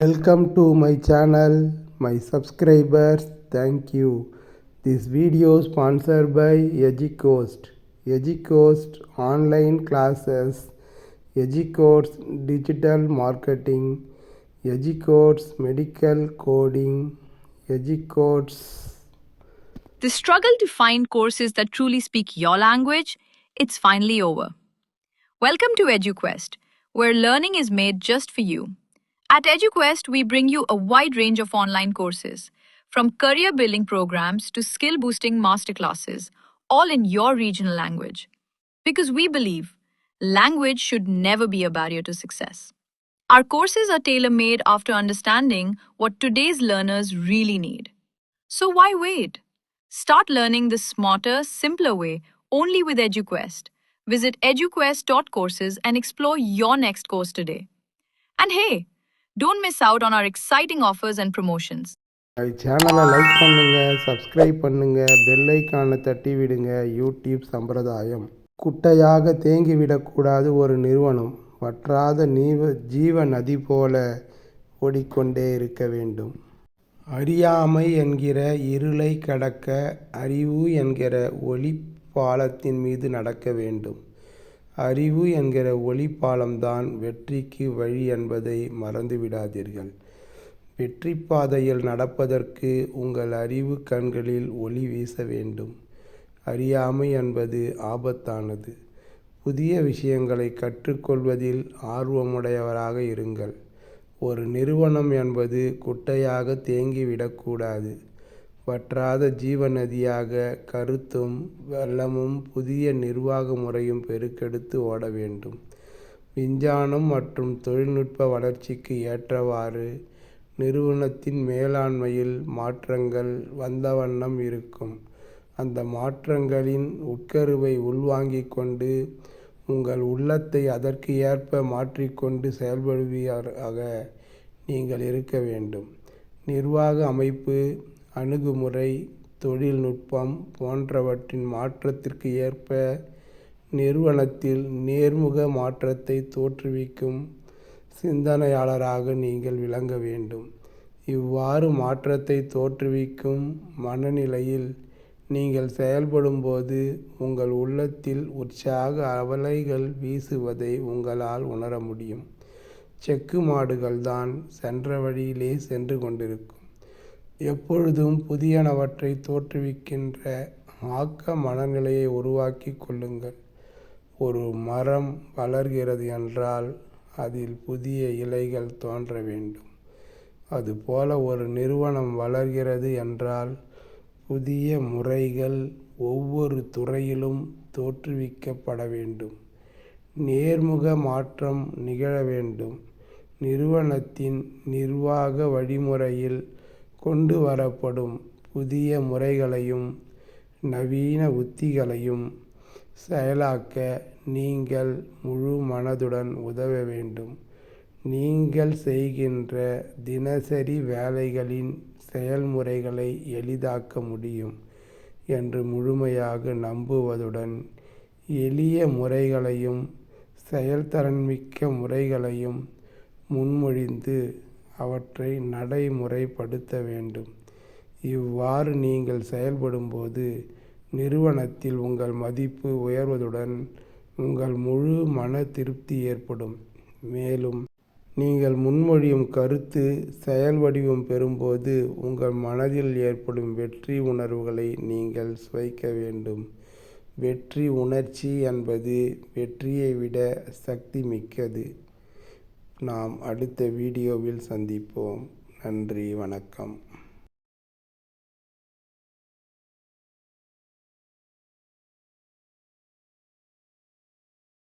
Welcome to my channel, my subscribers, thank you. This video sponsored by EduCoast. EduCoast online classes, EduCoast digital marketing, EduCoast medical coding, EduCoast. The struggle to find courses that truly speak your language, it's finally over. Welcome to EduQuest, where learning is made just for you. At EduQuest, we bring you a wide range of online courses, from career building programs to skill boosting masterclasses, all in your regional language. Because we believe language should never be a barrier to success. Our courses are tailor made after understanding what today's learners really need. So why wait? Start learning the smarter, simpler way only with EduQuest. Visit eduquest.courses and explore your next course today. And hey, don't miss out on our exciting offers and promotions. My சேனலை like பண்ணுங்க, subscribe பண்ணுங்க, bell ஐக்கானை தட்டி விடுங்க. YouTube சம்பிரதாயம். குட்டையாக தேங்கிவிடக்கூடாது ஒரு நிறுவனம். வற்றாத ஜீவ நதி போல ஓடிக்கொண்டே இருக்க வேண்டும். அறியாமை என்கிற இருளை கடக்க அறிவு என்கிற ஒளி பாலத்தின் மீது நடக்க வேண்டும். அறிவு என்கிற ஒளி பாலம்தான் வெற்றிக்கு வழி என்பதை மறந்துவிடாதீர்கள். வெற்றி பாதையில் நடப்பதற்கு உங்கள் அறிவு கண்களில் ஒளி வீச வேண்டும். அறியாமை என்பது ஆபத்தானது. புதிய விஷயங்களை கற்றுக்கொள்வதில் ஆர்வமுடையவராக இருங்கள். ஒரு நிறுவனம் என்பது குட்டையாக தேங்கிவிடக்கூடாது. வற்றாத ஜீவநதியாக கருத்தும் வெள்ளமும் புதிய நிர்வாக முறையும் பெருக்கெடுத்து ஓட வேண்டும். விஞ்ஞானம் மற்றும் தொழில்நுட்ப வளர்ச்சிக்கு ஏற்றவாறு நிறுவனத்தின் மேலாண்மையில் மாற்றங்கள் வந்த வண்ணம் இருக்கும். அந்த மாற்றங்களின் உட்கருவை உள்வாங்கிக் கொண்டு உங்கள் உள்ளத்தை அதற்கு ஏற்ப மாற்றிக்கொண்டு செயல்படுவீராக நீங்கள் இருக்க வேண்டும். நிர்வாக அமைப்பு, அணுகுமுறை, தொழில்நுட்பம் போன்றவற்றின் மாற்றத்திற்கு ஏற்ப நிறுவனத்தில் நேர்முக மாற்றத்தை தோற்றுவிக்கும் சிந்தனையாளராக நீங்கள் விளங்க வேண்டும். இவ்வாறு மாற்றத்தை தோற்றுவிக்கும் மனநிலையில் நீங்கள் செயல்படும்போது உங்கள் உள்ளத்தில் உற்சாக அலைகள் வீசுவதை உங்களால் உணர முடியும். செக்கு மாடுகள்தான் சென்ற வழியிலே சென்று கொண்டிருக்கும். எப்பொழுதும் புதியனவற்றை தோற்றுவிக்கின்ற ஆக்க மனநிலையை உருவாக்கி கொள்ளுங்கள். ஒரு மரம் வளர்கிறது என்றால் அதில் புதிய இலைகள் தோன்ற வேண்டும். அதுபோல ஒரு நிறுவனம் வளர்கிறது என்றால் புதிய முறைகள் ஒவ்வொரு துறையிலும் தோற்றுவிக்கப்பட வேண்டும். நேர்முக மாற்றம் நிகழ வேண்டும். நிறுவனத்தின் நிர்வாக வழிமுறையில் கொண்டு வரப்படும் புதிய முறைகளையும் நவீன உத்திகளையும் செயலாக்க நீங்கள் முழு மனதுடன் உதவ வேண்டும். நீங்கள் செய்கின்ற தினசரி வேலைகளின் செயல்முறைகளை எளிதாக்க முடியும் என்று முழுமையாக நம்புவதுடன் எளிய முறைகளையும் செயல்திறன்மிக்க முறைகளையும் முன்மொழிந்து அவற்றை நடைமுறைப்படுத்த வேண்டும். இவ்வாறு நீங்கள் செயல்படும்போது நிறுவனத்தில் உங்கள் மதிப்பு உயர்வதுடன் உங்கள் முழு மன திருப்தி ஏற்படும். மேலும் நீங்கள் முன்மொழியும் கருத்து செயல் வடிவம் பெறும்போது உங்கள் மனதில் ஏற்படும் வெற்றி உணர்வுகளை நீங்கள் சுவைக்க வேண்டும். வெற்றி உணர்ச்சி என்பது வெற்றியை விட சக்தி மிக்கது. நாம் அடுத்த வீடியோவில் சந்திப்போம். நன்றி, வணக்கம்.